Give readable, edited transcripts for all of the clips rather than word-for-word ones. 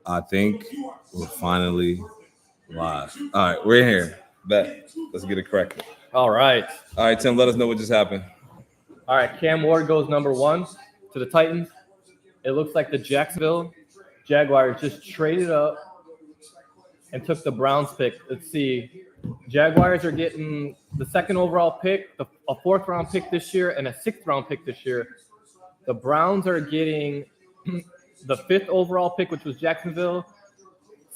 I think we're finally live. All right, we're in here. Bet. Let's get it correct. All right. All right, Tim, let us know what just happened. All right, Cam Ward goes number 1 to the Titans. It looks like the Jacksonville Jaguars just traded up and took the Browns pick. Let's see. Jaguars are getting the 2nd overall pick, a 4th round pick this year, and a 6th round pick this year. The Browns are getting the 5th overall pick, which was Jacksonville,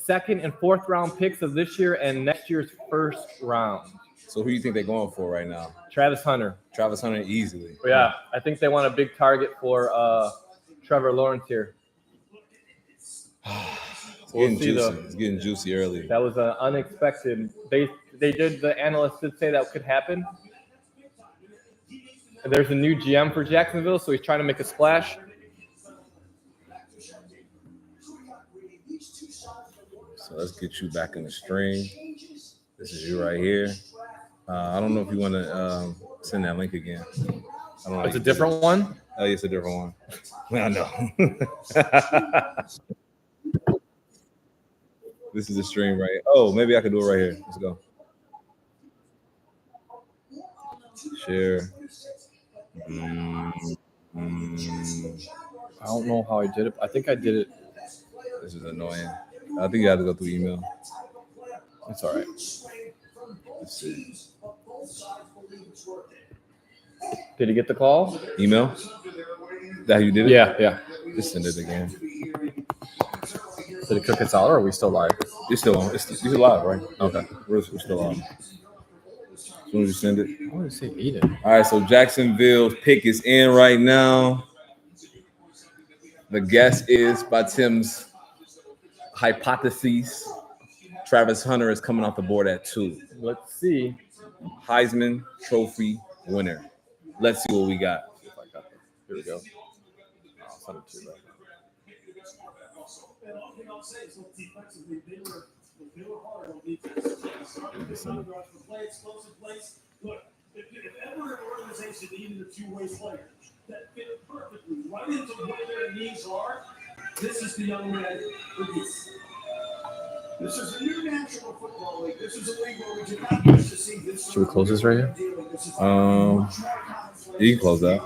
2nd and 4th round picks of this year and next year's 1st round. So who do you think they're going for right now? Travis Hunter. Travis Hunter easily. Yeah, I think they want a big target for Trevor Lawrence here. It's getting juicy early. That was unexpected. The analysts did say that could happen. And there's a new GM for Jacksonville, so he's trying to make a splash. So let's get you back in the stream. This is you right here. I don't know if you want to send that link again. I don't know. It's a different one? Oh, it's a different one. I know. This is the stream right here. Oh, maybe I can do it right here. Let's go. Share. I don't know how I did it. I think I did it. This is annoying. I think you have to go through email. It's all right. Let's see. Did he get the call? Email? That how you did it? Yeah. Just send it again. Did it cook us out, or are we still live? It's still on. You're still live, right? Okay. We're still on. As soon as you send it. I want to say Eden. All right, so Jacksonville's pick is in right now. The guess is by Tim's hypotheses. Travis Hunter is coming off the board at 2. Let's see. Heisman Trophy winner. Let's see what we got. Here we go. I'll send it to you. Look, if ever an organization needed a two-way player that fit perfectly right into where their needs are, this is the young man who gets. This is a new National Football League. This is a league where we did not used to see this. Should we close this right here? You can close that.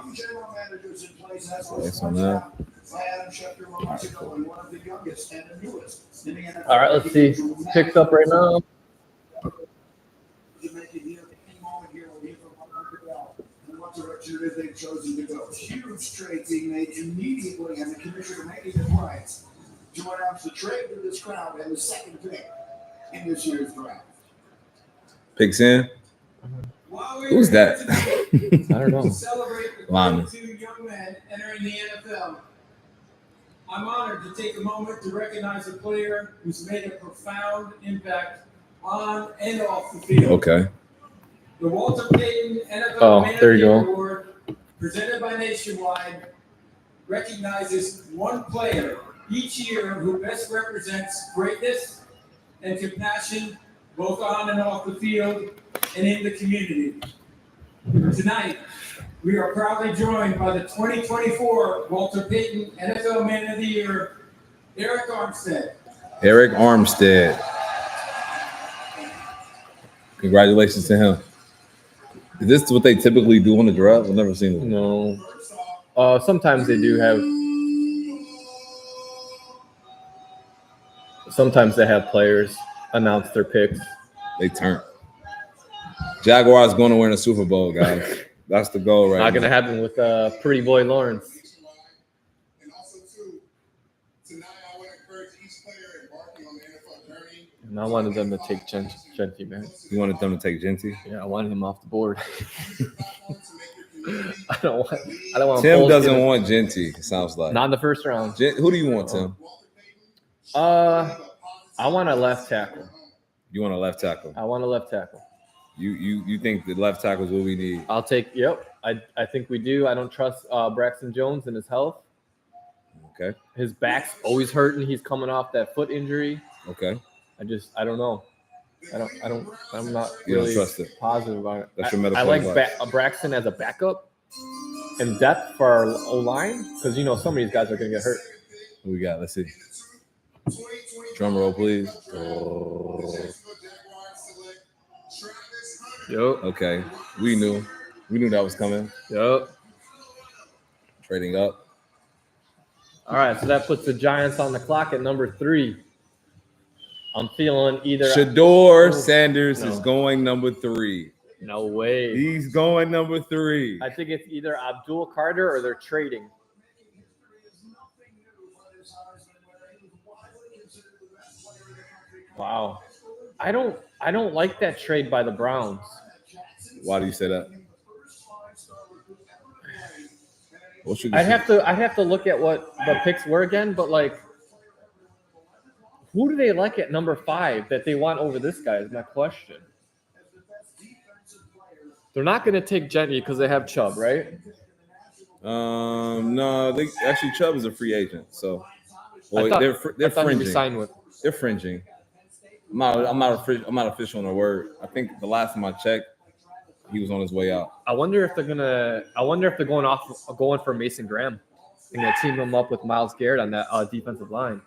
Thanks on that. All right, let's see. Picked up right now. They've chosen to go. Huge trade being made immediately, and the commissioner making it right to announce the trade to this crowd and the 2nd pick in this year's draft. Picks in. Who's that? I don't know. Celebrate the 2 young men entering the NFL. I'm honored to take a moment to recognize a player who's made a profound impact on and off the field. Okay. The Walter Payton NFL Man of the Year Award, presented by Nationwide, recognizes one player each year who best represents greatness and compassion both on and off the field and in the community. Tonight, we are proudly joined by the 2024 Walter Payton NFL Man of the Year, Eric Armstead. Eric Armstead. Congratulations to him. Is this what they typically do on the draft? I've never seen it. No. Sometimes they do have. Sometimes they have players announce their picks. They turn. Jaguars going to win a Super Bowl, guys. That's the goal right now. Not going to happen with Pretty Boy Lawrence. And also, too, tonight I want to encourage each player embarking on the NFL journey. And I wanted them to take Genty, man. You wanted them to take Genty? Yeah, I wanted him off the board. I don't want. Tim doesn't want Genty. It sounds like not in the 1st round. Who do you want, Tim? I want a left tackle. You want a left tackle? I want a left tackle. You think the left tackle is what we need? I'll take. Yep, I think we do. I don't trust Braxton Jones and his health. Okay. His back's always hurting. He's coming off that foot injury. Okay. I don't know. I'm not You don't really trust it. positive about it. That's your medical I like advice. Braxton as a backup and depth for our O-line because, some of these guys are going to get hurt. What we got? Let's see. Drum roll, please. Yep. Okay, we knew that was coming. Yep. Trading up. All right, so that puts the Giants on the clock at number 3. I'm feeling either Shador Sanders no. is going number 3. No way. He's going number 3. I think it's either Abdul Carter or they're trading. Wow. I don't like that trade by the Browns. Why do you say that? I'd have to look at what the picks were again, but like, who do they like at number 5 that they want over this guy is my question. They're not going to take Jenny because they have Chubb, right? No, Chubb is a free agent, so they're fringing. They're fringing. I'm not official on the word. I think the last time I checked, he was on his way out. I wonder if they're going for Mason Graham and gonna team him up with Myles Garrett on that defensive line.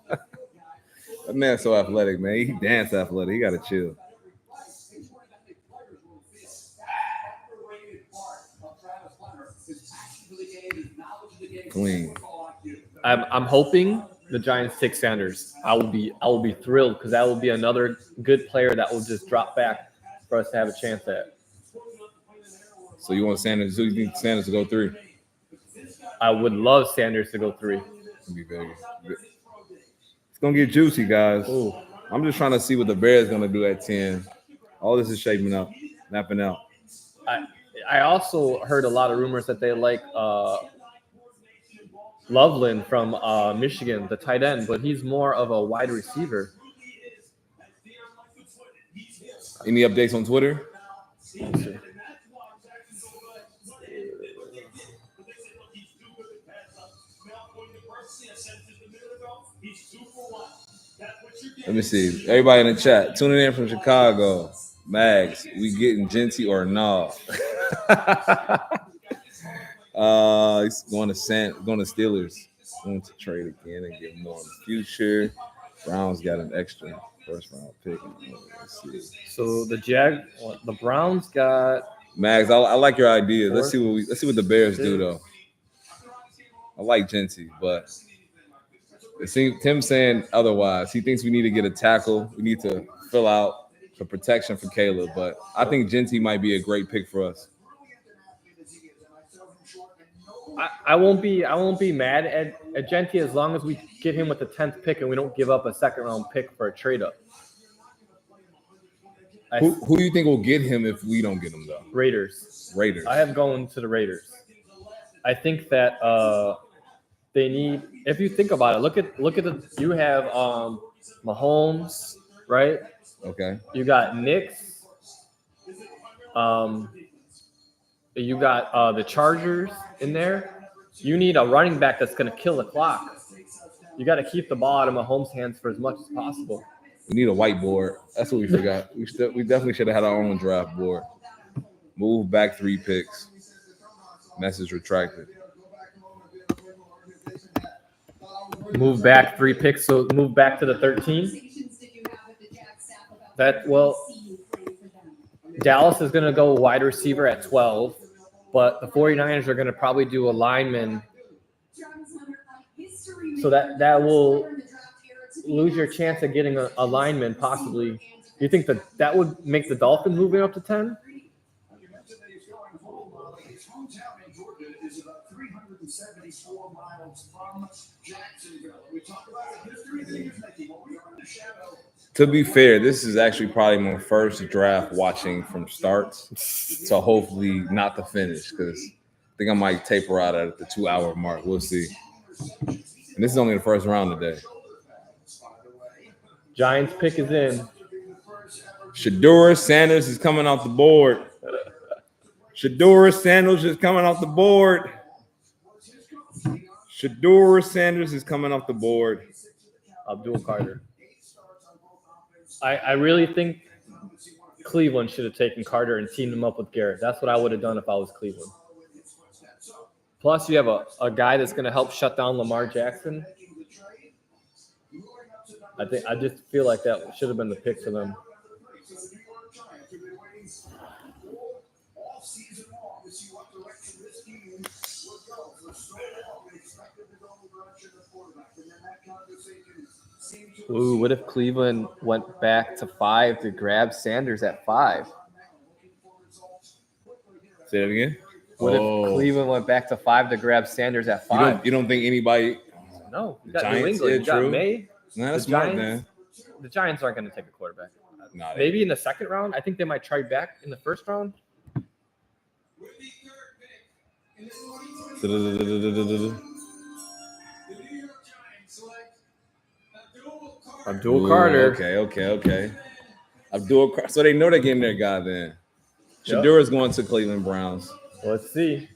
That man's so athletic, man. He dance athletic. He gotta chill. Clean. I'm hoping the Giants take Sanders. I will be thrilled because that will be another good player that will just drop back for us to have a chance at. So you want Sanders? Who do you think Sanders to go 3? I would love Sanders to go 3. It's gonna get juicy, guys. Ooh. I'm just trying to see what the Bears gonna do at 10. All this is shaping up, mapping out. I also heard a lot of rumors that they like Loveland from Michigan, the tight end, but he's more of a wide receiver. Any updates on Twitter? Let me see. Everybody in the chat, tuning in from Chicago. Mags, we getting Genty or no? He's going to Steelers. Going to trade again and get more in the future. Browns got an extra first round pick. Let's see. So the Browns got Mags. I like your idea. Let's see what the Bears do though. I like Genty, but it seems Tim saying otherwise. He thinks we need to get a tackle. We need to fill out the protection for Caleb, but I think Genty might be a great pick for us. I won't be mad at Genty as long as we get him with the 10th pick and we don't give up a second round pick for a trade up. Who do you think will get him if we don't get him though? Raiders. I have going to the Raiders. I think that they need. If you think about it, look at you have Mahomes, right? Okay. You got Knicks. You got the Chargers in there. You need a running back that's going to kill the clock. You got to keep the ball out of Mahomes' hands for as much as possible. We need a whiteboard. That's what we forgot. We definitely should have had our own draft board. Move back 3 picks. Message retracted. Move back 3 picks, so move back to the 13. Dallas is going to go wide receiver at 12, but the 49ers are going to probably do a lineman. So that will lose your chance of getting a lineman possibly. Do you think that would make the Dolphins moving up to 10? To be fair, this is actually probably my first draft watching from start to hopefully not the finish because I think I might taper out at the 2-hour mark. We'll see. And this is only the first round today. Giants pick is in. Shador Sanders is coming off the board. Shador Sanders is coming off the board. Shador Sanders is coming off the board. Abdul Carter. I really think Cleveland should have taken Carter and teamed him up with Garrett. That's what I would have done if I was Cleveland. Plus, you have a guy that's going to help shut down Lamar Jackson. I just feel like that should have been the pick for them. Ooh, what if Cleveland went back to 5 to grab Sanders at 5? Say that again. What if Cleveland went back to 5 to grab Sanders at 5? You don't think anybody? No, you got Giants, New England. yeah, you got true. May. Nah, that's The smart, Giants, man. The Giants aren't going to take a quarterback. Nah, Maybe in the second round. I think they might try back in the first round. Abdul Carter. Okay. Abdul Carter. So they know they're getting their guy then. Shador is going to Cleveland Browns. Let's see.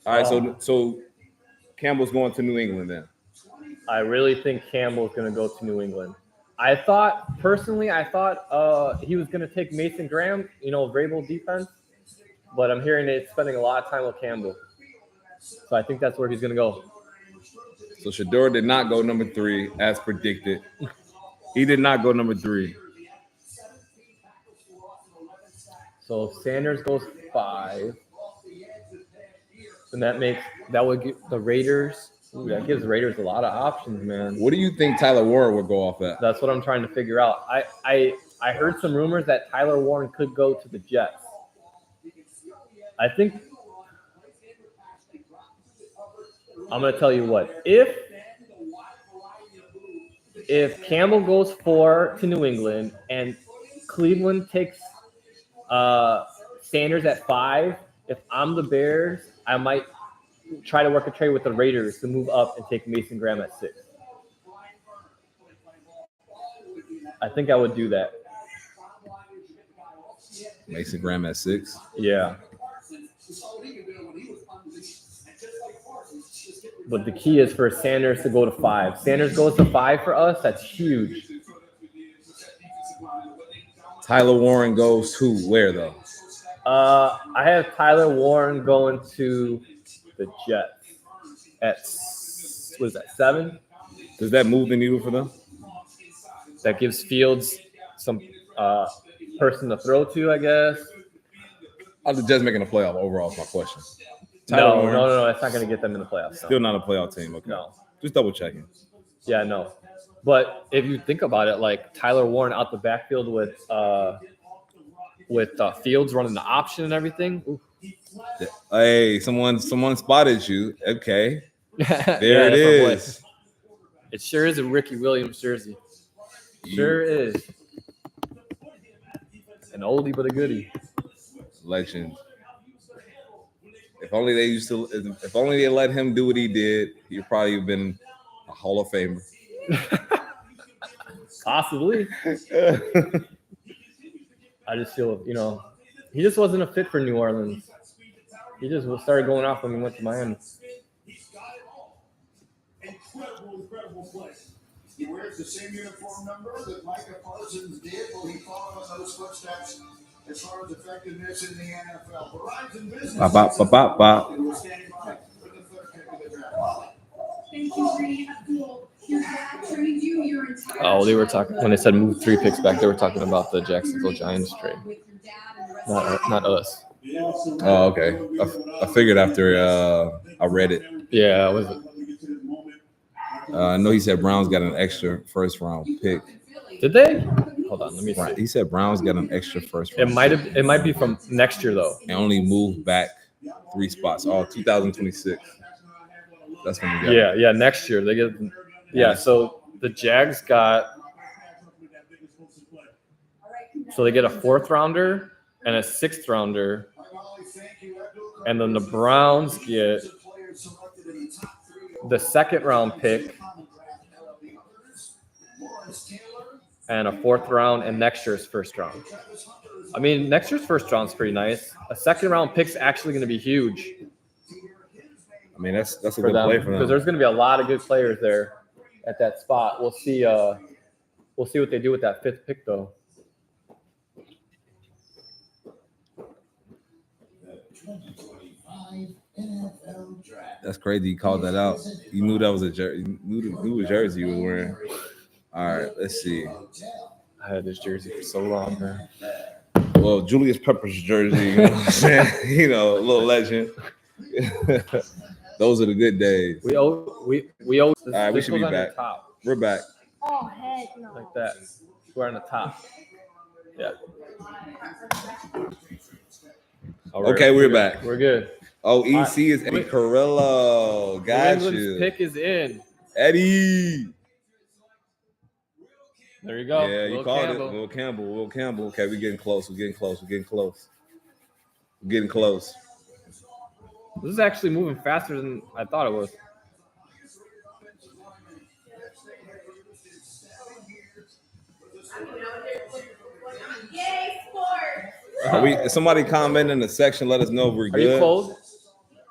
All right, so Campbell's going to New England then. I really think Campbell's going to go to New England. I thought he was going to take Mason Graham, Vrabel defense, but I'm hearing it's spending a lot of time with Campbell. So I think that's where he's going to go. So Shador did not go number 3 as predicted. He did not go number 3. So Sanders goes 5. And that would give the Raiders. Ooh, that gives the Raiders a lot of options, man. What do you think Tyler Warren would go off at? That's what I'm trying to figure out. I heard some rumors that Tyler Warren could go to the Jets. I think I'm going to tell you what. If Campbell goes 4 to New England and Cleveland takes Sanders at 5, if I'm the Bears, I might try to work a trade with the Raiders to move up and take Mason Graham at 6. I think I would do that. Mason Graham at 6? Yeah. But the key is for Sanders to go to 5. Sanders goes to 5 for us. That's huge. Tyler Warren goes to where, though? I have Tyler Warren going to the Jets at, 7? Does that move the needle for them? That gives Fields some person to throw to, I guess. Are the Jets making a playoff overall is my question. No, that's not going to get them in the playoffs. Still not a playoff team. Okay. No. Just double checking. Yeah, no. But if you think about it, like Tyler Warren out the backfield with Fields running the option and everything. Ooh. Hey, someone spotted you. Okay. There Yeah, it is. It sure is a Ricky Williams jersey. Sure is. An oldie but a goodie. Legend. If only they let him do what he did, he'd probably have been a Hall of Famer. Possibly. I just feel, he just wasn't a fit for New Orleans. He just started going off when he went to Miami. Incredible play. He wears the same uniform number that Micah Parsons did. Will he follow in those footsteps as far as effectiveness in the NFL? Verizon Business. It was standing by for the third pick of the draft. Thank you, Reed. Abdul. Your dad trained you your entire Oh, they were talking when they said move 3 picks back. They were talking about the Jacksonville Giants trade, not us. Oh, okay. I figured after I read it. Yeah, was it? I know he said Browns got an extra first round pick. Did they? Hold on, let me see. Right. He said Browns got an extra first round. It might be from next year though. And only moved back 3 spots. 2026. That's when we got. Yeah, next year they get. Yeah, so the Jags got. So they get a 4th rounder and a 6th rounder, and then the Browns get the 2nd round pick and a 4th round and next year's first round. I mean, next year's first round is pretty nice. A 2nd round pick's actually going to be huge. I mean, that's a good play for them because there's going to be a lot of good players there at that spot. We'll see. We'll see what they do with that 5th pick, though. NFL Draft. That's crazy. He called that out. He knew that was a jersey. Knew what jersey he was wearing. All right, let's see. I had this jersey for so long, man. Well, Julius Pepper's jersey, you know what I'm saying? You know, a little legend. Those are the good days. We owe. All right, we should be back. Top. We're back. Oh, heck no. Like that. We're on the top. Yeah. All right, Okay, we're back. We're good. Oh, EC right. is Eddie Carrillo. Got New England's you. pick is in. Eddie. There you go. Yeah, you Will called Campbell. it. Will Campbell. Okay, we're getting close. We're getting close. This is actually moving faster than I thought it was. Yay, sports! Is somebody comment in the section? Let us know if we're Are good. you cold?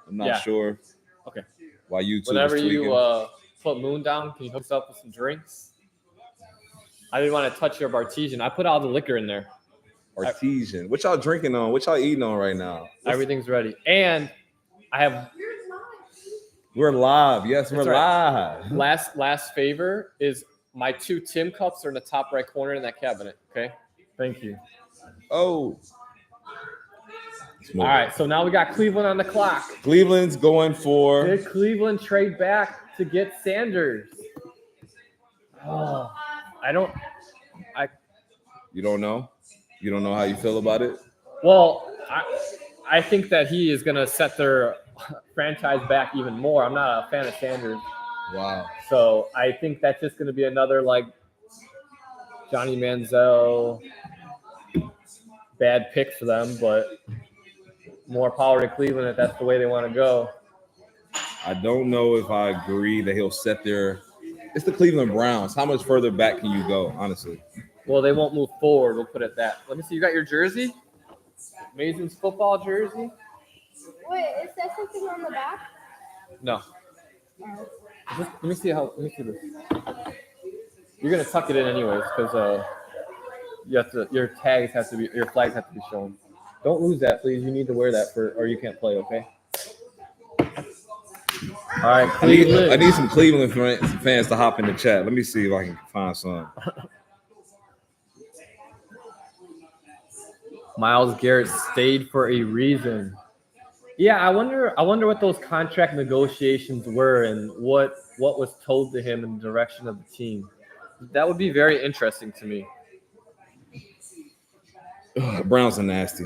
I'm not Yeah. sure. Okay. Why YouTube Whenever is you tweaking. put Moon down, can you hook us up with some drinks? I didn't want to touch your Bartesian. I put all the liquor in there. Artesian. What y'all drinking on? What y'all eating on right now? Everything's ready. And I have We're live. Yes, we're That's live. last favor is my 2 Tim cups are in the top right corner in that cabinet. Okay. Thank you. Oh. All right. So now we got Cleveland on the clock. Cleveland's going for. Did Cleveland trade back to get Sanders? Oh, You don't know? You don't know how you feel about it? Well, I think that he is going to set their franchise back even more. I'm not a fan of Sanders. Wow. So I think that's just going to be another like Johnny Manziel bad pick for them, but more power to Cleveland if that's the way they want to go. I don't know if I agree that he'll set their. It's the Cleveland Browns. How much further back can you go, honestly? Well, they won't move forward. We'll put it that. Let me see. You got your jersey? Mason's football jersey? Wait, is that something on the back? No. Let me see this. You're gonna tuck it in anyways because your flags have to be shown. Don't lose that, please. You need to wear that or you can't play. Okay. All right, Cleveland. I need some Cleveland fans to hop in the chat. Let me see if I can find some. Myles Garrett stayed for a reason. Yeah, I wonder what those contract negotiations were and what was told to him in the direction of the team. That would be very interesting to me. Browns are nasty.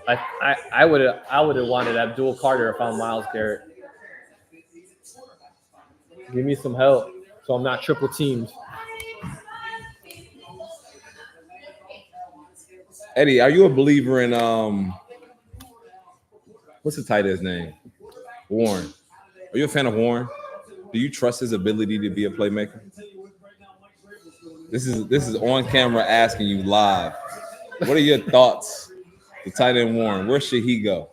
I would have wanted Abdul Carter if I'm Myles Garrett. Give me some help so I'm not triple teamed. Eddie, are you a believer in what's the tight end's name? Warren. Are you a fan of Warren? Do you trust his ability to be a playmaker? This is on camera asking you live. What are your thoughts? The tight end Warren, where should he go?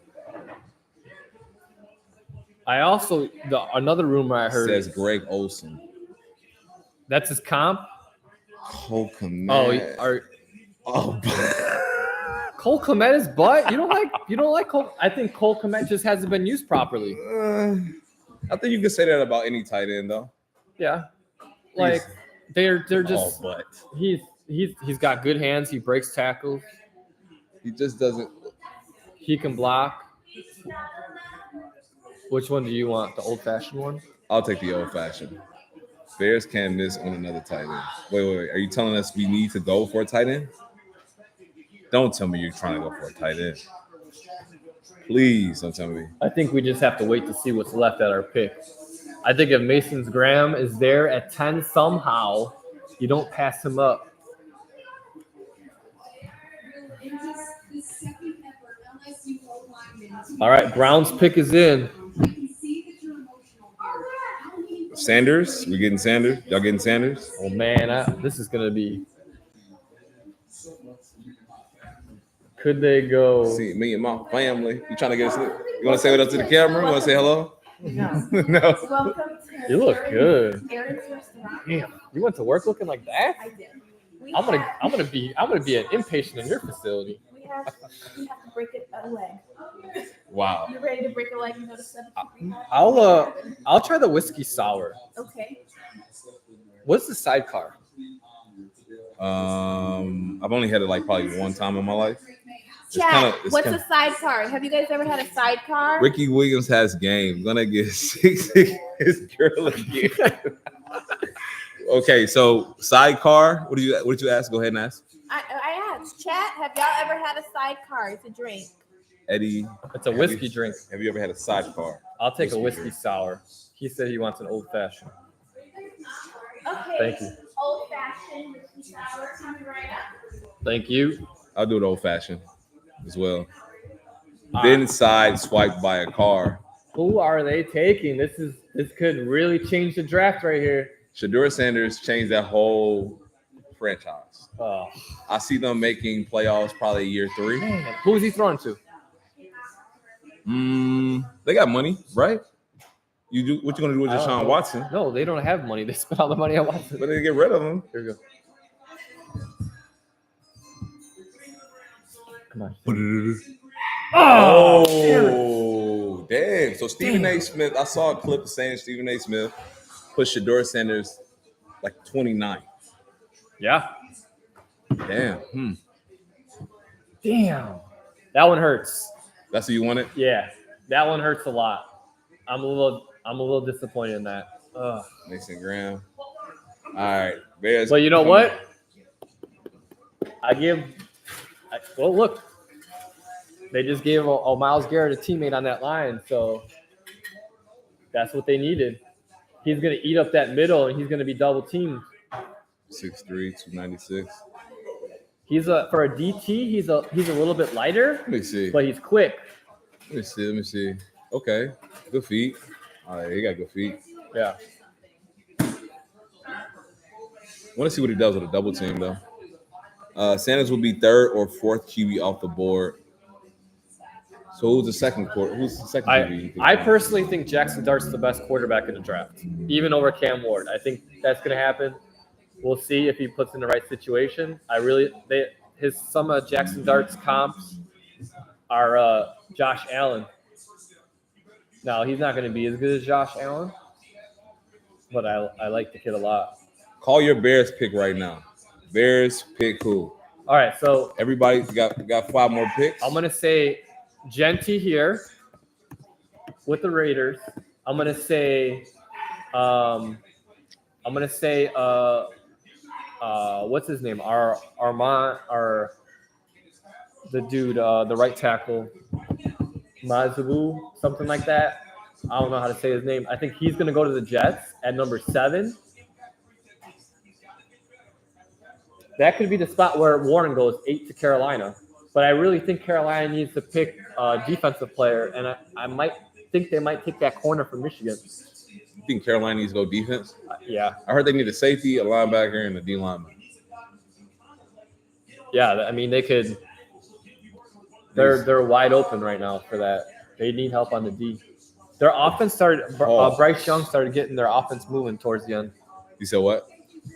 I also another rumor I heard says Greg Olsen. That's his comp. Cole Kmet. Cole Kmet is butt. You don't like Cole. I think Cole Kmet just hasn't been used properly. I think you can say that about any tight end though. Yeah, like they're just. But he's got good hands. He breaks tackles. He just doesn't. He can block. Which one do you want? The old-fashioned one? I'll take the old-fashioned. Bears can't miss on another tight end. Wait. Are you telling us we need to go for a tight end? Don't tell me you're trying to go for a tight end. Please don't tell me. I think we just have to wait to see what's left at our pick. I think if Mason's Graham is there at 10 somehow, you don't pass him up. All right, Brown's pick is in. Sanders? We getting Sanders? Y'all getting Sanders? Oh, man, this is going to be... Could they go... See, me and my family. You trying to get us... You want to say what up to the camera? You want to say hello? No. No. You look good. Damn, you went to work looking like that? I did. I'm gonna be an inpatient in your facility. We have to break a leg. Wow. You ready to break a leg and go to 7? I'll try the whiskey sour. Okay. What's the sidecar? I've only had it like probably one time in my life. Chat, what's a sidecar? Have you guys ever had a sidecar? Ricky Williams has game. Gonna get 6 his girl again. Okay, so sidecar. What did you ask? Go ahead and ask. I asked, chat, have y'all ever had a sidecar? It's a drink. Eddie, It's a whiskey drink. Have you ever had a sidecar? I'll take a whiskey sour. He said he wants an old fashioned. Okay. Thank you. Old fashioned whiskey sour coming right up. Thank you. I'll do it old fashioned as well. Then side swiped by a car. Who are they taking? This could really change the draft right here. Shedeur Sanders changed that whole franchise. Oh, I see them making playoffs probably year 3. man. Who is he throwing to? They got money, right? You do what you gonna do with Deshaun Watson? No, they don't have money. They spent all the money on Watson. But they get rid of him. Here we go. Come on. Oh, damn. So Stephen A. Smith, I saw a clip saying Stephen A. Smith put Shedeur Sanders like 29. Yeah. Damn. Damn. That one hurts. That's what you wanted? Yeah. That one hurts a lot. I'm a little disappointed in that. Ugh. Mason Graham. All right. Bears. But you know what? Well, look. They just gave a Myles Garrett a teammate on that line, so that's what they needed. He's going to eat up that middle, and he's going to be double teamed. 6'3", 296. For a DT, he's a little bit lighter. Let me see. But he's quick. Let me see. Okay. Good feet. All right, he got good feet. Yeah. I want to see what he does with a double team, though. Sanders will be 3rd or 4th QB off the board. So who's the second QB? I personally think Jackson Dart's the best quarterback in the draft, even over Cam Ward. I think that's going to happen. We'll see if he puts in the right situation. Some of Jackson Dart's comps are Josh Allen. Now, he's not going to be as good as Josh Allen, but I like the kid a lot. Call your Bears pick right now. Bears pick who? All right, so everybody got 5 more picks. I'm going to say Genty here with the Raiders. I'm going to say what's his name? Armand, the dude, the right tackle, Mazubu, something like that. I don't know how to say his name. I think he's going to go to the Jets at number 7. That could be the spot where Warren goes 8 to Carolina. But I really think Carolina needs to pick a defensive player, and I might think they might take that corner from Michigan. You think Carolina needs to go defense? Yeah. I heard they need a safety, a linebacker, and a D lineman. Yeah, I mean they could. They're wide open right now for that. They need help on the D. Their offense started. Bryce Young started getting their offense moving towards the end. You said what?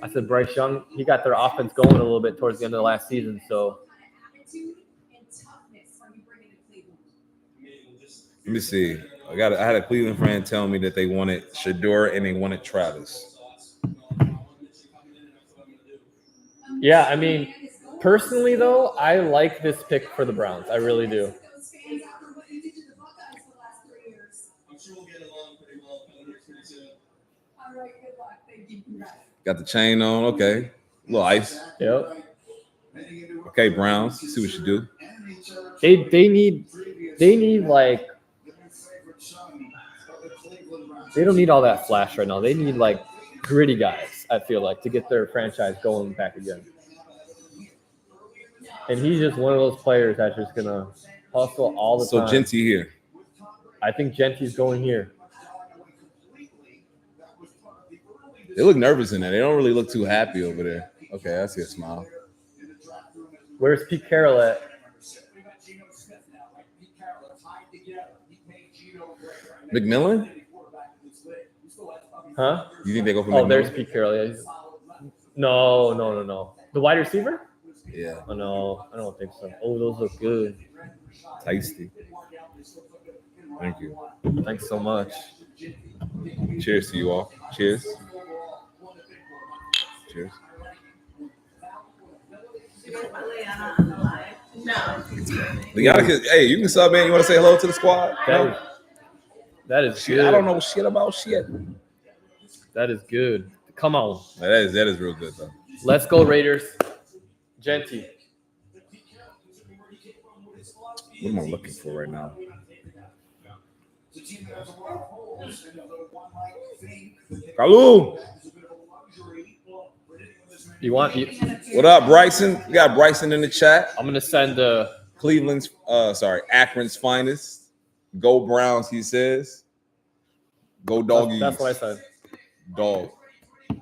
I said Bryce Young. He got their offense going a little bit towards the end of the last season. So. Let me see. I had a Cleveland friend tell me that they wanted Shedeur and they wanted Travis. Yeah, I mean, personally though, I like this pick for the Browns. I really do. Got the chain on. Okay. A little ice. Yep. Okay, Browns. See what you do. They need like. They don't need all that flash right now. They need like gritty guys, I feel like, to get their franchise going back again. And he's just one of those players that's just going to hustle all the time. So Genty here. I think Genty's going here. They look nervous in there. They don't really look too happy over there. Okay, I see a smile. Where's Pete Carroll at? McMillan? Huh? You think they go for McMillan? McMillan? There's Pete Carroll. Yeah. No. The wide receiver? Yeah. Oh, no, I don't think so. Oh, those look good. Tasty. Thank you. Thanks so much. Cheers to you all. Cheers. Cheers. No. Hey, you can sub in. You want to say hello to the squad? That is Shit, good. I don't know shit about shit. That is good. Come on. That is real good though. Let's go Raiders. Genty. What am I looking for right now? Kalu. What up, Bryson? We got Bryson in the chat. I'm gonna send Akron's finest. Go Browns, he says. Go doggies. That's what I said. Dog.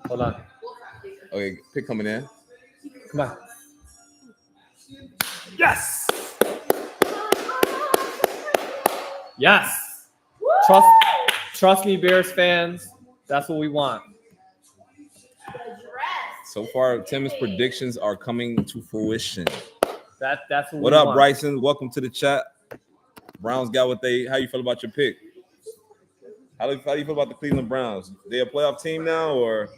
Hold on. Okay, pick coming in. Come on. Yes. Yes. Trust me, Bears fans. That's what we want. So far, Tim's predictions are coming to fruition. That's what up, Bryson? Welcome to the chat. Browns got what they. How you feel about your pick? How do you feel about the Cleveland Browns? They a playoff team now, or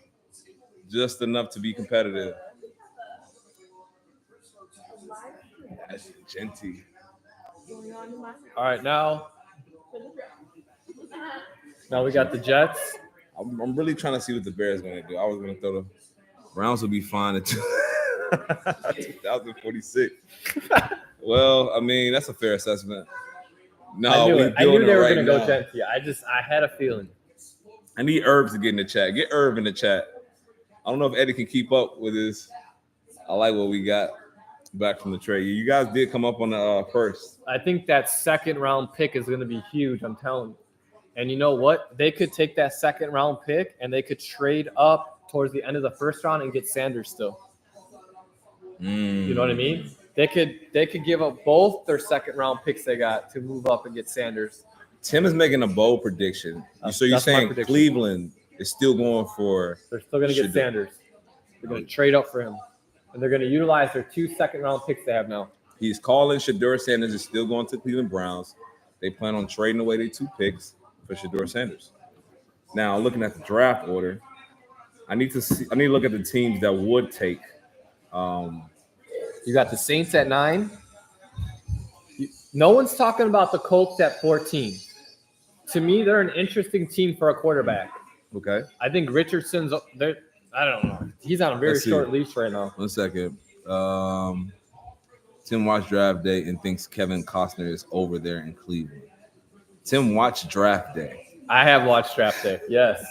just enough to be competitive? That's Genty. All right, now we got the Jets. I'm really trying to see what the Bears are going to do. I was going to throw the Browns will be fine at 2046. Well, I mean, that's a fair assessment. No, I knew they were going to go Genty. I had a feeling. I need Herbs to get in the chat. Get Herb in the chat. I don't know if Eddie can keep up with this. I like what we got back from the trade. You guys did come up on the first. I think that second round pick is going to be huge. I'm telling you. And you know what? They could take that second round pick and they could trade up towards the end of the first round and get Sanders still. You know what I mean? They could give up both their second round picks they got to move up and get Sanders. Tim is making a bold prediction. So you're saying Cleveland is still going for? They're still going to get Sanders. They're going to trade up for him, and they're going to utilize their 2 second round picks they have now. He's calling Shedeur Sanders is still going to Cleveland Browns. They plan on trading away their 2 picks for Shedeur Sanders. Now, looking at the draft order, I need to look at the teams that would take. You got the Saints at 9. No one's talking about the Colts at 14. To me, they're an interesting team for a quarterback. Okay. I think Richardson's there. I don't know. He's on a very short leash right now. 1 second. Tim watched Draft Day and thinks Kevin Costner is over there in Cleveland. Tim watched Draft Day. I have watched Draft Day. Yes.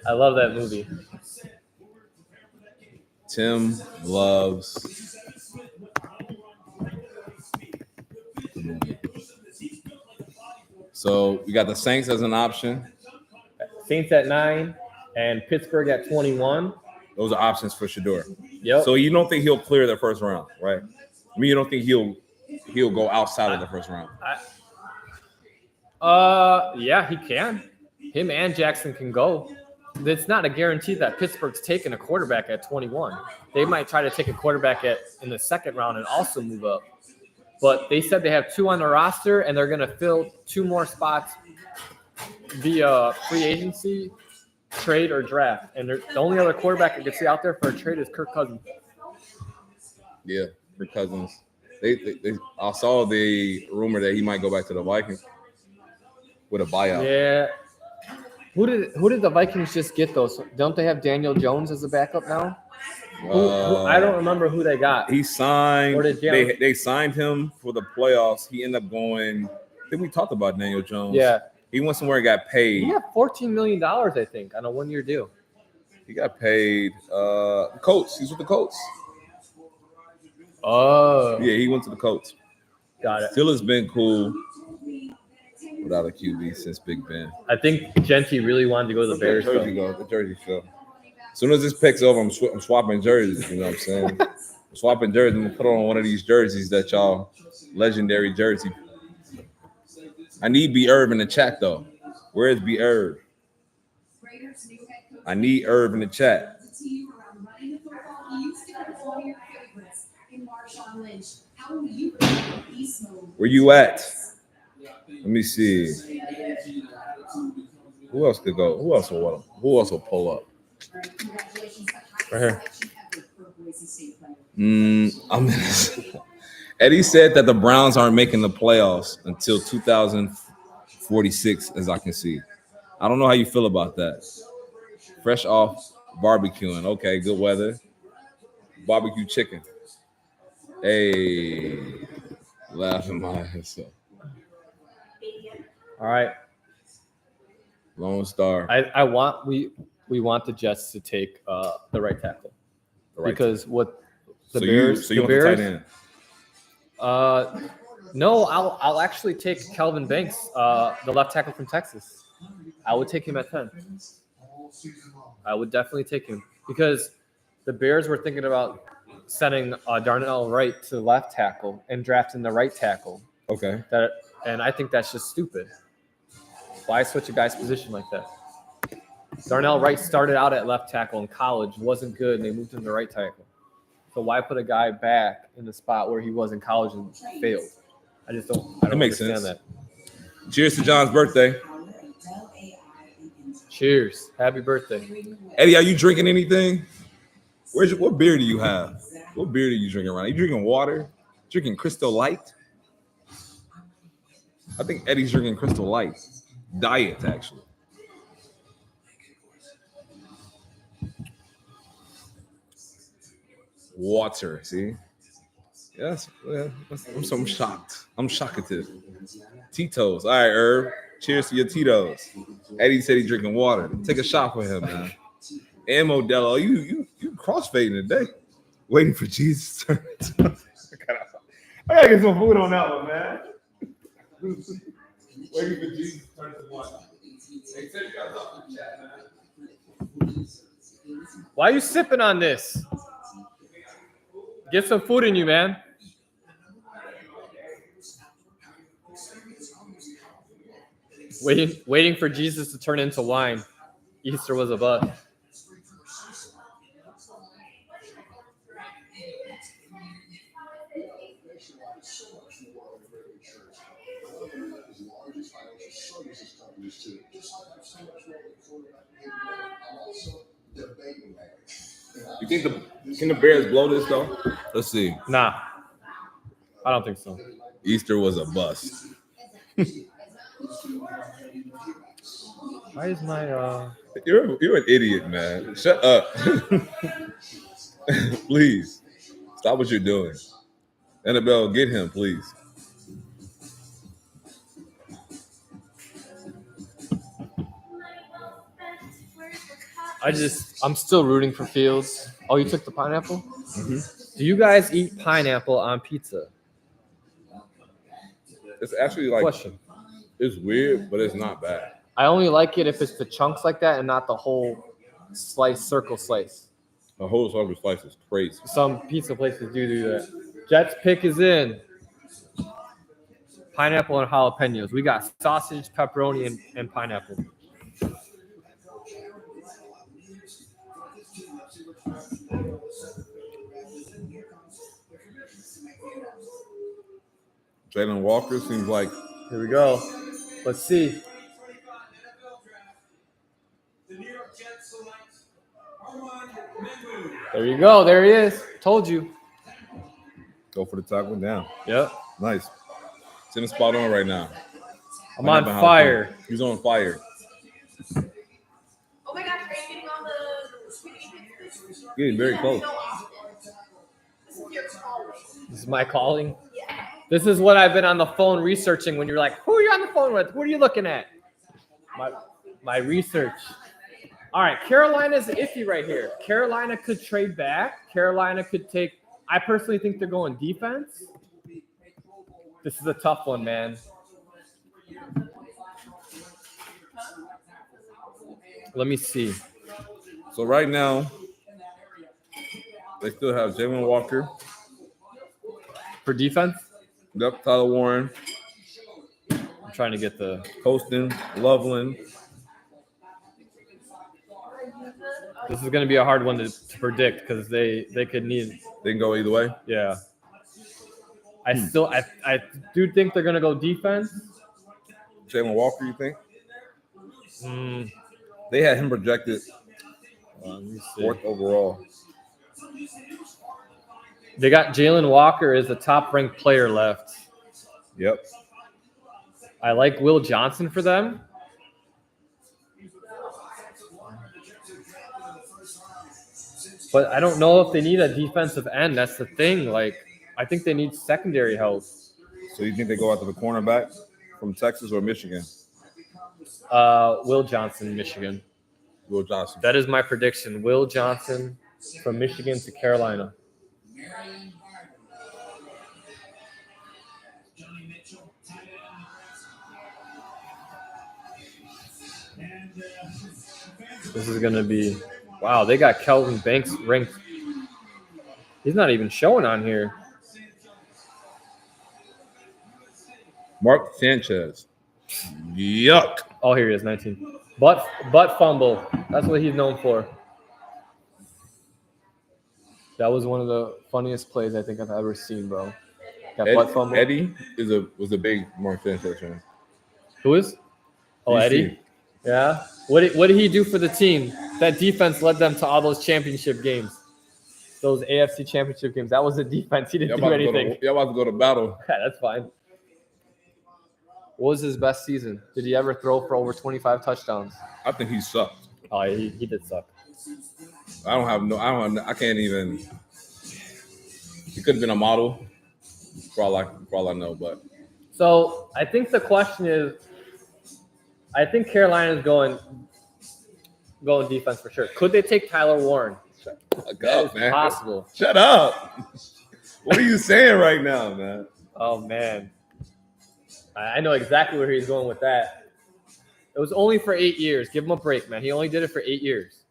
I love that movie. Tim loves. So we got the Saints as an option. Saints at 9 and Pittsburgh at 21. Those are options for Shedeur. Yep. So you don't think he'll clear the first round, right? I mean, you don't think he'll go outside of the first round? Yeah, he can. Him and Jackson can go. It's not a guarantee that Pittsburgh's taking a quarterback at 21. They might try to take a quarterback in the second round and also move up. But they said they have 2 on the roster, and they're going to fill 2 more spots via free agency, trade, or draft. And the only other quarterback I could see out there for a trade is Kirk Cousins. Yeah, Kirk Cousins. I saw the rumor that he might go back to the Vikings with a buyout. Yeah. Who did the Vikings just get those? Don't they have Daniel Jones as a backup now? I don't remember who they got. He signed. They signed him for the playoffs. He ended up going. I think we talked about Daniel Jones. Yeah. He went somewhere and got paid. He got $14 million, I think, on a 1-year deal. He got paid. Colts. He's with the Colts. Oh. Yeah, he went to the Colts. Got it. Still has been cool without a QB since Big Ben. I think Genty really wanted to go to the Bears. The jersey show. As soon as this pick's over, I'm swapping jerseys. You know what I'm saying? I'm swapping jerseys. I'm going to put on one of these jerseys that y'all legendary jersey. I need B. Herb in the chat, though. Where is B. Herb? I need Herb in the chat. Where you at? Let me see. Who else could go? Who else will pull up? Right here. Eddie said that the Browns aren't making the playoffs until 2046, as I can see. I don't know how you feel about that. Fresh off barbecuing. Okay, good weather. Barbecue chicken. Hey, laughing my ass off. All right. Lone Star. We want the Jets to take the right tackle because what the so Bears you want the tight end? No, I'll actually take Kelvin Banks, the left tackle from Texas. I would take him at 10. I would definitely take him because the Bears were thinking about sending Darnell Wright to left tackle and drafting the right tackle. Okay. And I think that's just stupid. Why switch a guy's position like that? Darnell Wright started out at left tackle in college, wasn't good, and they moved him to right tackle. So why put a guy back in the spot where he was in college and failed? I don't understand that. Cheers to John's birthday. Cheers. Happy birthday. Eddie, are you drinking anything? What beer do you have? What beer are you drinking right now? You drinking water? Drinking Crystal Light? I think Eddie's drinking Crystal Light. Diet, actually. Water, see? Yes, I'm shocked. I'm shockative. Tito's. All right, Herb. Cheers to your Tito's. Eddie said he's drinking water. Take a shot for him, man. And Modelo, you crossfading today. Waiting for Jesus to turn. I gotta get some food on that one, man. Waiting for Jesus to turn to one. Hey, send you guys up in the chat, man. Why are you sipping on this? Get some food in you, man. Waiting for Jesus to turn into wine. Easter was a bust. You think can the Bears blow this though? Let's see. Nah, I don't think so. Easter was a bust. Why is my You're an idiot, man. Shut up. Please. Stop what you're doing. Annabelle, get him, please. I'm still rooting for Fields. Oh, you took the pineapple? Mm-hmm. Do you guys eat pineapple on pizza? It's actually like Question. It's weird, but it's not bad. I only like it if it's the chunks like that and not the whole circle slice. A whole circle slice is crazy. Some pizza places do that. Jets pick is in. Pineapple and jalapenos. We got sausage, pepperoni, and pineapple. Jalen Walker seems like. Here we go. Let's see. There you go. There he is. Told you. Go for the tackle down. Yep. Nice. It's in the spot on right now. I'm on fire. He's on fire. Oh my gosh, are you getting all the Getting very close. This is your calling. This is my calling. Yeah. This is what I've been on the phone researching when you're like, who are you on the phone with? Who are you looking at? My research. All right, Carolina's iffy right here. Carolina could trade back. Carolina could take – I personally think they're going defense. This is a tough one, man. Let me see. So right now, they still have Jalen Walker. For defense? Yep, Tyler Warren. I'm trying to get the Poston, Loveland. This is going to be a hard one to predict because they could need. They can go either way. Yeah. I do think they're going to go defense. Jalen Walker, you think? Mm, They had him projected Let me see. 4th overall. They got Jalen Walker as the top-ranked player left. Yep. I like Will Johnson for them. But I don't know if they need a defensive end. That's the thing. Like, I think they need secondary help. So you think they go after the cornerback from Texas or Michigan? Will Johnson, Michigan. Will Johnson. That is my prediction. Will Johnson from Michigan to Carolina. This is going to be – wow, they got Kelvin Banks ranked. He's not even showing on here. Mark Sanchez. Yuck. Oh, here he is, 19. Butt fumble. That's what he's known for. That was one of the funniest plays I think I've ever seen, bro. That butt fumble. Eddie was a big Mark Sanchez fan. Who is? Oh, DC. Eddie. Yeah. What did he do for the team? That defense led them to all those championship games. Those AFC championship games. That was the defense. He didn't do anything. Y'all about to go to battle. Yeah, that's fine. What was his best season? Did he ever throw for over 25 touchdowns? I think he sucked. Oh, he did suck. I can't even. He could have been a model for all I know, but. So I think the question is, I think Carolina's going defense for sure. Could they take Tyler Warren? That is possible. Shut up. What are you saying right now, man? Oh, man. I know exactly where he's going with that. It was only for 8 years. Give him a break, man. He only did it for 8 years.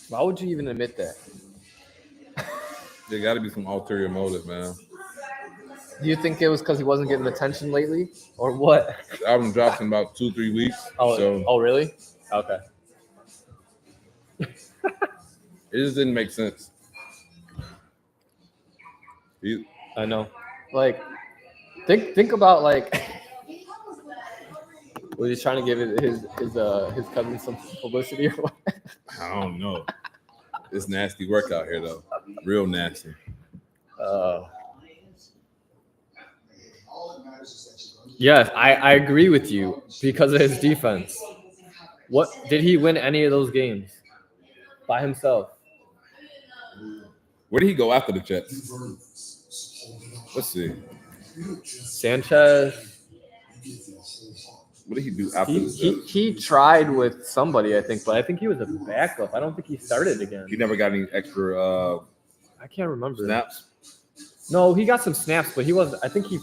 Why would you even admit that? There got to be some ulterior motive, man. Do you think it was because he wasn't getting attention lately, or what? The album drops in about 2-3 weeks. Oh, really? Okay. It just didn't make sense. I know. Like, think about like, was he trying to give his cousin some publicity or what? I don't know. It's nasty work out here though, real nasty. Yes, I agree with you because of his defense. What did he win any of those games by himself? Where did he go after the Jets? Let's see. Sanchez. What did he do after the Jets? He tried with somebody, I think, but I think he was a backup. I don't think he started again. He never got any extra I can't remember. snaps. No, he got some snaps, but he wasn't. I think he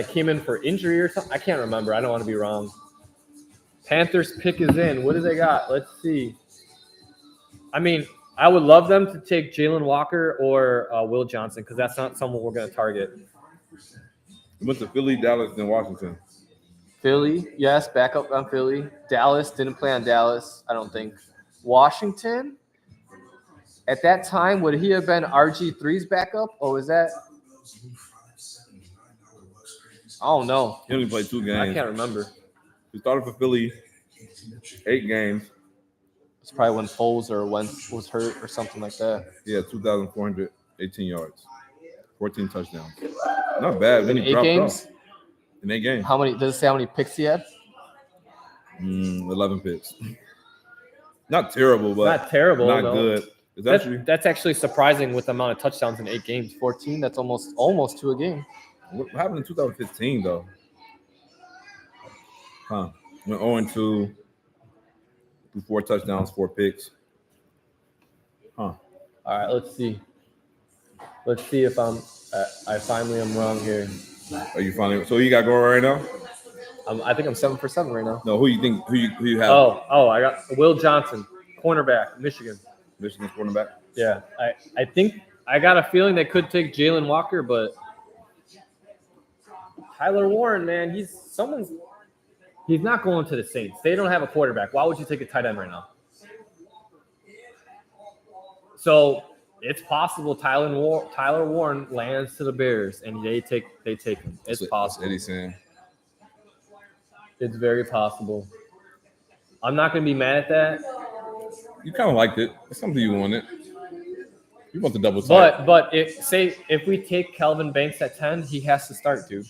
came in for injury or something. I can't remember. I don't want to be wrong. Panthers pick is in. What do they got? Let's see. I mean, I would love them to take Jalen Walker or Will Johnson because that's not someone we're going to target. He went to Philly, Dallas, then Washington. Philly, yes, back up on Philly. Dallas, didn't play on Dallas, I don't think. Washington, at that time, would he have been RG3's backup, or was that? I don't know. He only played 2 games. I can't remember. He started for Philly 8 games. It's probably when Foles or Wentz was hurt or something like that. Yeah, 2,418 yards, 14 touchdowns. Not bad. Then In he 8 dropped games? off. In 8 games. How many? Does it say how many picks he had? 11 picks. Not terrible, but Not terrible. not no. good. It's That's actually surprising with the amount of touchdowns in 8 games. 14. That's almost 2 a game. What happened in 2015 though? Went 0-2, 4 touchdowns, 4 picks. All right, let's see. Let's see if I finally am wrong here. Are you finally? So you got going right now? I think I'm 7 for 7 right now. No, who you think? Who you have? Oh, I got Will Johnson, cornerback, Michigan. Michigan's cornerback. Yeah, I think I got a feeling they could take Jalen Walker, but Tyler Warren, man, he's not going to the Saints. They don't have a quarterback. Why would you take a tight end right now? So it's possible Tyler Warren lands to the Bears and they take him. It's possible. Eddie saying. It's very possible. I'm not going to be mad at that. You kind of liked it. It's something you wanted. You want the double tight. But if we take Kelvin Banks at 10, he has to start, dude.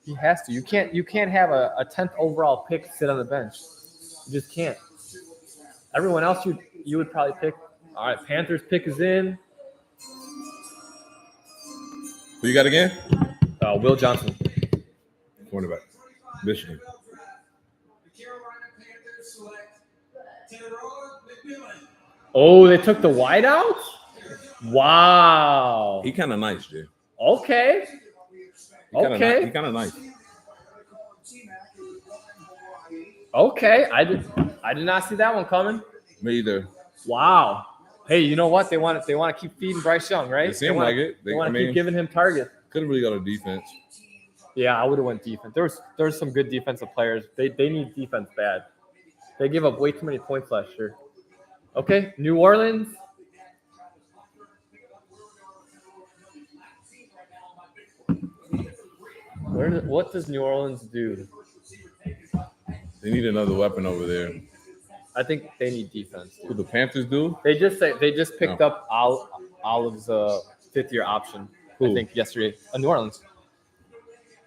He has to. You can't have a 10th overall pick sit on the bench. You just can't. Everyone else you would probably pick. All right, Panthers pick is in. Who you got again? Will Johnson. Cornerback. Michigan. The Carolina Panthers select Tyrone McMillan. Oh, they took the wide out? Wow. He kind of nice, dude. Okay. He kind of nice. Okay. I did not see that one coming. Me either. Wow. Hey, you know what? They want to keep feeding Bryce Young, right? It seemed like it. They want to keep giving him targets. Couldn't really go to defense. Yeah, I would have went defense. There's some good defensive players. They need defense bad. They give up way too many points last year. Okay, New Orleans. What does New Orleans do? They need another weapon over there. I think they need defense. Who the Panthers do? They just picked up Olive's fifth-year option. Who? I think yesterday. New Orleans.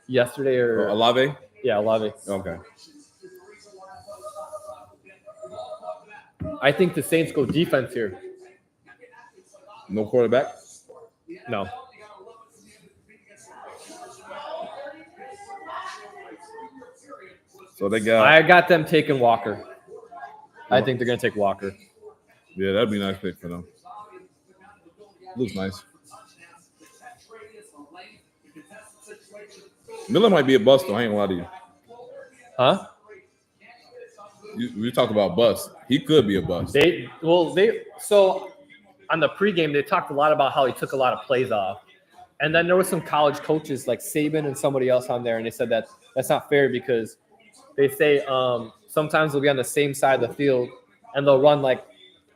Yesterday or Olave? Yeah, Olave. Okay. I think the Saints go defense here. No quarterback? No. So they got. I got them taking Walker. I think they're gonna take Walker. Yeah, that'd be a nice pick for them. Looks nice. Miller might be a bust, though. I ain't gonna lie to you. Huh? We talk about bust. He could be a bust. So on the pregame they talked a lot about how he took a lot of plays off, and then there was some college coaches like Saban and somebody else on there, and they said that that's not fair because they say sometimes they'll be on the same side of the field and they'll run like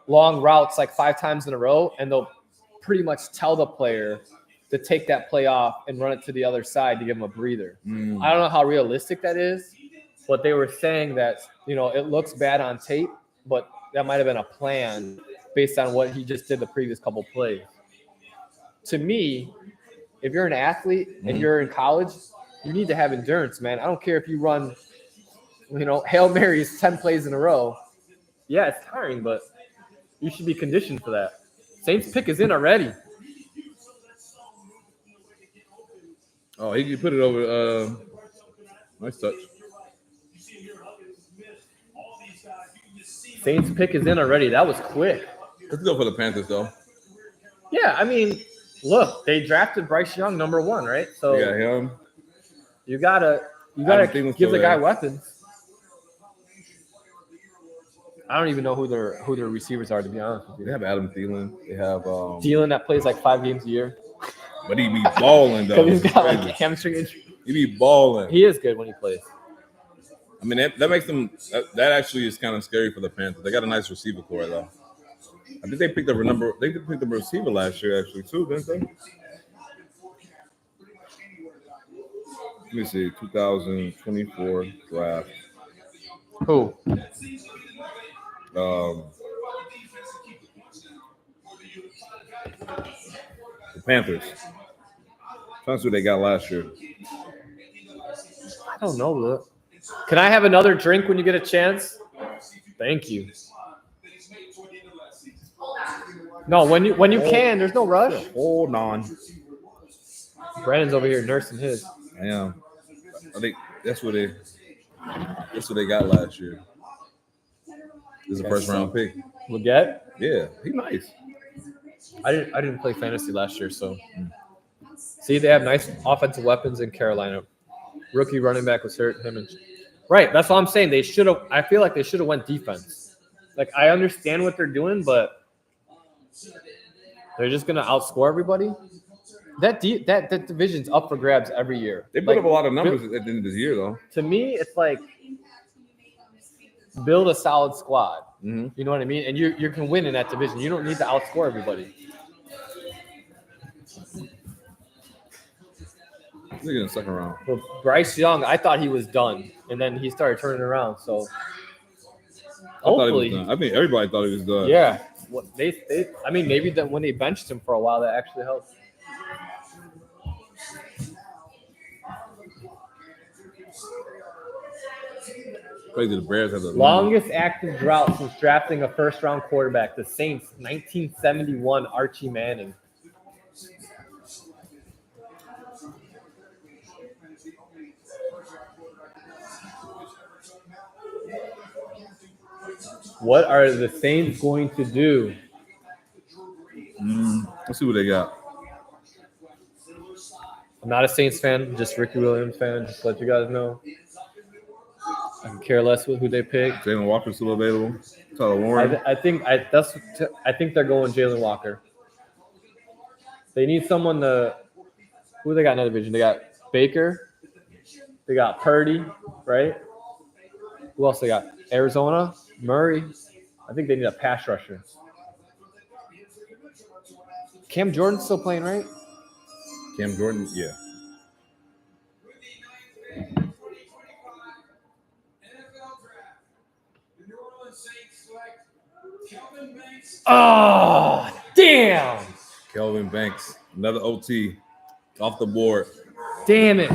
long routes like 5 times in a row, and they'll pretty much tell the player to take that play off and run it to the other side to give him a breather. I don't know how realistic that is, but they were saying that, it looks bad on tape, but that might have been a plan based on what he just did the previous couple plays. To me, if you're an athlete and you're in college, you need to have endurance, man. I don't care if you run, Hail Marys 10 plays in a row. Yeah, it's tiring, but you should be conditioned for that. Saints pick is in already. Oh, he put it over. Nice touch. Saints pick is in already. That was quick. Let's go for the Panthers, though. Yeah, I mean, look, they drafted Bryce Young number 1, right? So You got him. you gotta give the guy weapons. I don't even know who their receivers are, to be honest with you. They have Adam Thielen. They have Thielen that plays like 5 games a year. But he be balling though. Because he's got like a hamstring injury. He be balling. He is good when he plays. I mean, that makes them. That actually is kind of scary for the Panthers. They got a nice receiver core though. I think they picked up a number. They picked up a receiver last year actually too, didn't they? Let me see. 2024 draft. Who? The Panthers. That's what they got last year. I don't know. Look. Can I have another drink when you get a chance? Thank you. No, when you can, there's no rush. Hold on. Brandon's over here nursing his. I am. I think that's what they got last year. This is a first round pick. Leggett? Yeah, he's nice. I didn't play fantasy last year, so see, they have nice offensive weapons in Carolina. Rookie running back was hurt. Right, that's all I'm saying. They should have. I feel like they should have went defense. Like, I understand what they're doing, but they're just gonna outscore everybody. That division's up for grabs every year. They put up a lot of numbers at the end of this year, though. To me, it's like build a solid squad. Mm-hmm. You know what I mean? And you can win in that division. You don't need to outscore everybody. Look in the second round. But Bryce Young, I thought he was done, and then he started turning around. So Hopefully. done. I mean, everybody thought he was done. Yeah. What I mean, maybe that when they benched him for a while, that actually helped. Crazy, the Bears have the Longest active drought since drafting a first-round quarterback. The Saints, 1971, Archie Manning. What are the Saints going to do? Let's see what they got. I'm not a Saints fan, just Ricky Williams fan. Just to let you guys know. I can care less with who they pick. Jalen Walker's still available. Tyler Warren. I think they're going Jalen Walker. They need someone to. Who they got in that division? They got Baker. They got Purdy, right? Who else they got? Arizona, Murray. I think they need a pass rusher. Cam Jordan's still playing, right? Cam Jordan, yeah. NFL Draft. The New Orleans Saints select Kelvin Banks. Oh, damn! Kelvin Banks, another OT off the board. Damn it!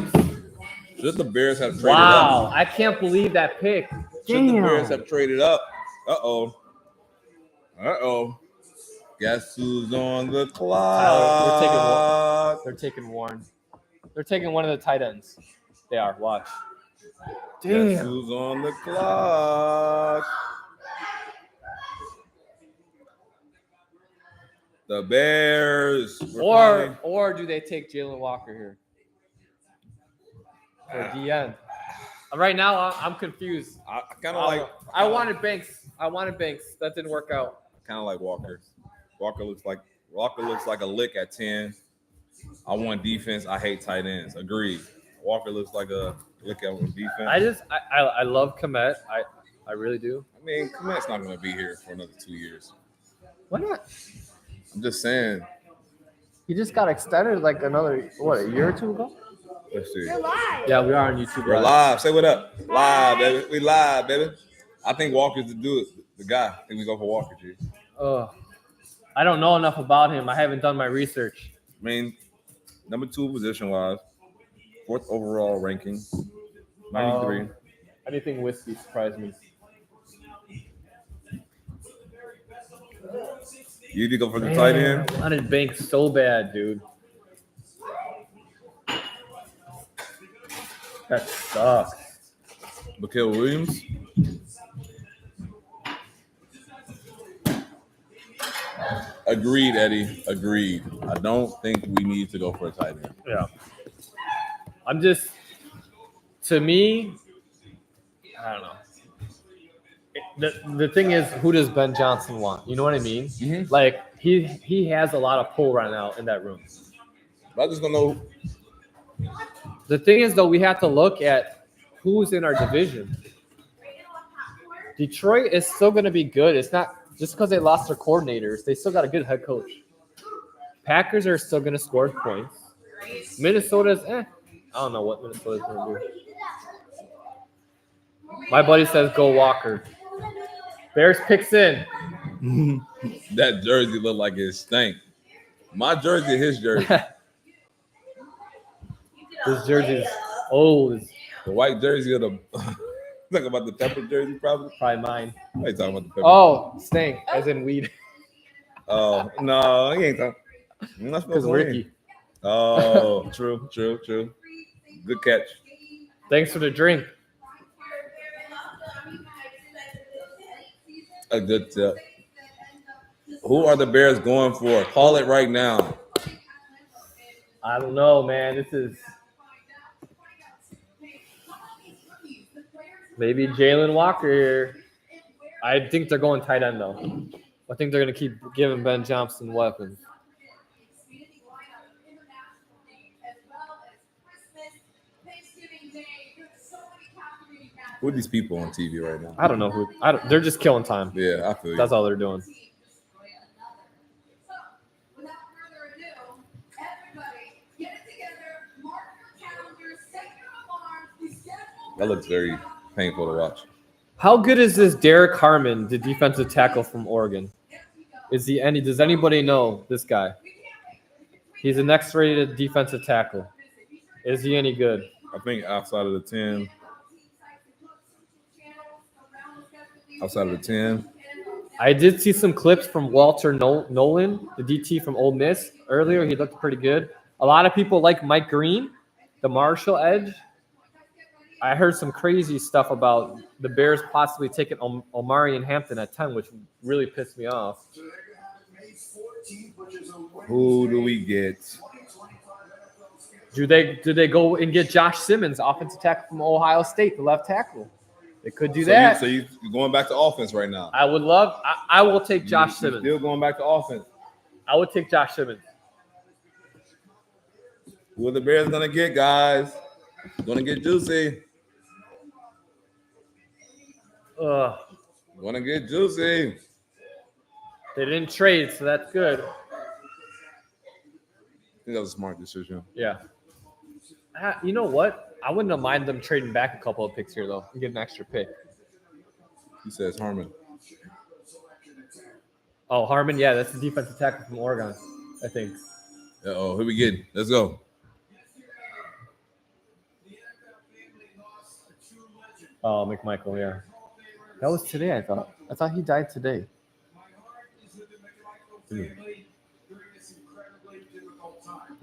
Should the Bears have traded Wow, up? I can't believe that pick. Should the Bears Damn. have traded up? Uh-oh. Guess who's on the clock? They're taking Warren. They're taking one of the tight ends. They are. Watch. Guess who's on the clock? The Bears. Or do they take Jalen Walker here? Or DN? Right now, I'm confused. I kind of like. I wanted Banks. That didn't work out. Kind of like Walker. Walker looks like a lick at 10. I want defense. I hate tight ends. Agreed. Walker looks like a lick at defense. I love Komet. I really do. I mean, Komet's not going to be here for another 2 years. Why not? I'm just saying. He just got extended like another a year or two ago. Let's see. You're live. Yeah, we are on YouTube. We're live. Say what up. Live, baby. We live, baby. I think Walker's the guy. I think we go for Walker, G. I don't know enough about him. I haven't done my research. I mean, number 2 position-wise, 4th overall ranking, 93. Anything whiskey surprised me. You need to go for the tight end? I wanted Banks so bad, dude. That sucks. Mikael Williams. Agreed, Eddie. Agreed. I don't think we need to go for a tight end. Yeah. To me, I don't know. The thing is, who does Ben Johnson want? You know what I mean? Mm-hmm. Like, he has a lot of pull right now in that room. I just don't know. The thing is, though, we have to look at who's in our division. Detroit is still going to be good. It's not just because they lost their coordinators. They still got a good head coach. Packers are still going to score points. Minnesota's, I don't know what Minnesota's going to do. My buddy says go Walker. Bears picks in. That jersey look like it stink. My jersey, his jersey. This jersey's old. The white jersey of the talking about the pepper jersey, probably. Probably mine. I ain't talking about the pepper. Oh, stink, as in weed. Oh no, he ain't talking. I'm not supposed Because to Ricky. win. Oh, true. Good catch. Thanks for the drink. A good tip. Who are the Bears going for? Call it right now. I don't know, man. This is maybe Jalen Walker here. I think they're going tight end, though. I think they're going to keep giving Ben Johnson weapons. Who are these people on TV right now? I don't know who. They're just killing time. Yeah, I feel you. That's all they're doing. That looks very painful to watch. How good is this Derek Harmon, the defensive tackle from Oregon? Is he any? Does anybody know this guy? He's the next rated defensive tackle. Is he any good? I think outside of the 10. Outside of the 10. I did see some clips from Walter Nolan, the DT from Ole Miss, earlier. He looked pretty good. A lot of people like Mike Green, the Marshall edge. I heard some crazy stuff about the Bears possibly taking Omari and Hampton at 10, which really pissed me off. Who do we get? Do they go and get Josh Simmons, offensive tackle from Ohio State, the left tackle? They could do that. So you're going back to offense right now. I would love. I will take Josh Simmons. Still going back to offense. I would take Josh Simmons. Who are the Bears gonna get, guys? Gonna get juicy. Gonna get juicy. They didn't trade, so that's good. I think that was a smart decision. Yeah. You know what? I wouldn't have minded them trading back a couple of picks here, though, and get an extra pick. He says Harmon. Oh, Harmon, yeah, that's the defensive tackle from Oregon, I think. Oh, who we getting? Let's go. Oh, McMichael, yeah. That was today, I thought. I thought he died today. They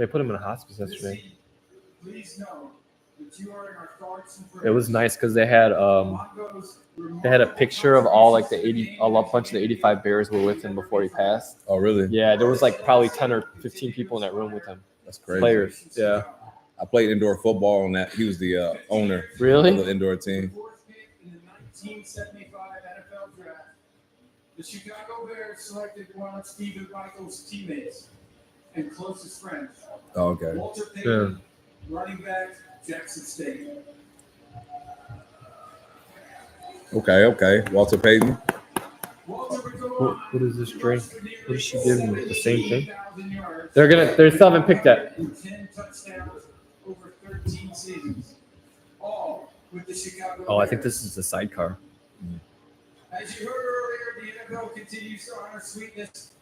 put him in a hospice yesterday. It was nice because they had a picture of all like a bunch of the 85 Bears were with him before he passed. Oh, really? Yeah, there was like probably 10 or 15 people in that room with him. That's crazy. Players, yeah. I played indoor football on that. He was the owner. Really? Of the indoor team. In the 1975 NFL Draft, the Chicago Bears selected one of Stephen Michael's teammates and closest friends. Oh, okay. Walter Payton, running back, Jackson State. Okay. Walter Payton. What is this drink? What did she give me? The same thing? They still haven't picked that. 10 touchdowns over 13 seasons. All with the Chicago Oh, I think Bears. this is the sidecar. As you heard earlier, the NFL continues to honor Sweetness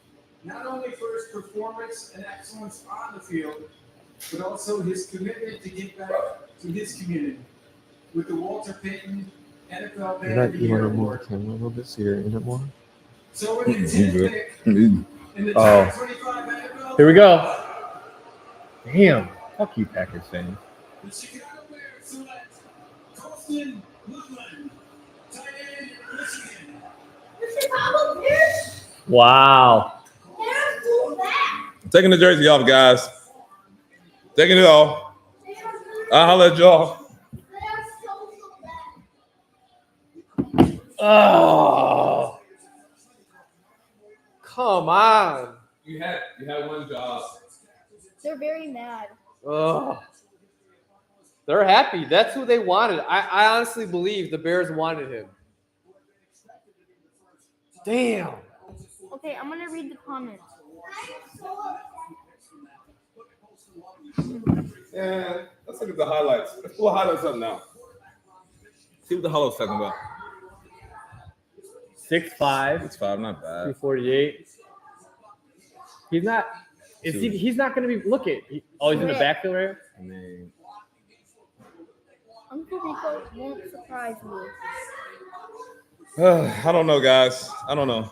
not only for his performance and excellence on the field, but also his commitment to give back to his community with the Walter Payton NFL Man of the Year Award. camera a little bit so you're in it more? So with the 10th pick in the 2025 NFL Here we go. Damn. Fuck you, Packers fan. the Chicago Bears select Colston Woodland, tight end, Michigan. Wow. I'm taking the jersey off, guys. Taking it off. I'll holler at y'all. Oh. Come on. You had one job. They're very mad. Oh. They're happy. That's who they wanted. I honestly believe the Bears wanted him. Damn. Okay, I'm gonna read the comments. Yeah, let's look at the highlights. Let's pull highlights up now. See what the highlights talking about. 6'5", It's 5, not bad. 248. He's not. He's not going to be. Look at. He's in the backfield right here. I mean, Uncle Rico won't surprise me. I don't know, guys. I don't know.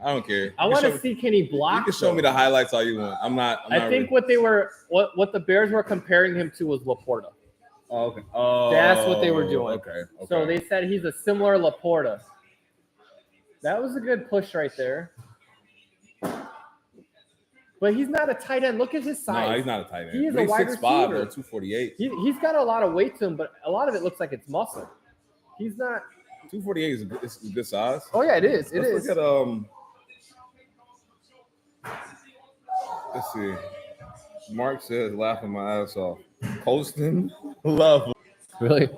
I don't care. I want to see can he block. You can show me the highlights all you want. I'm not I think what the Bears were comparing him to was Laporta. Oh, okay. Oh, That's what they were doing. Okay. So they said he's a similar Laporta. That was a good push right there. But he's not a tight end. Look at his size. No, he's not a tight end. He is a He's wide 6'5", receiver. though, 248. He's got a lot of weight to him, but a lot of it looks like it's muscle. He's not. 248 is a good size. Oh yeah, it is. It Let's is. look at let's see. Mark says, laughing my ass off. Colston Love. Really?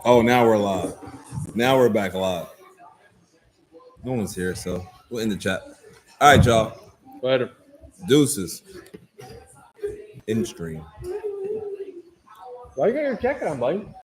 Oh, now we're live. Now we're back live. No one's here, so we'll end the chat. All right, y'all. Later. Deuces. In stream. Why you got your jacket on, buddy?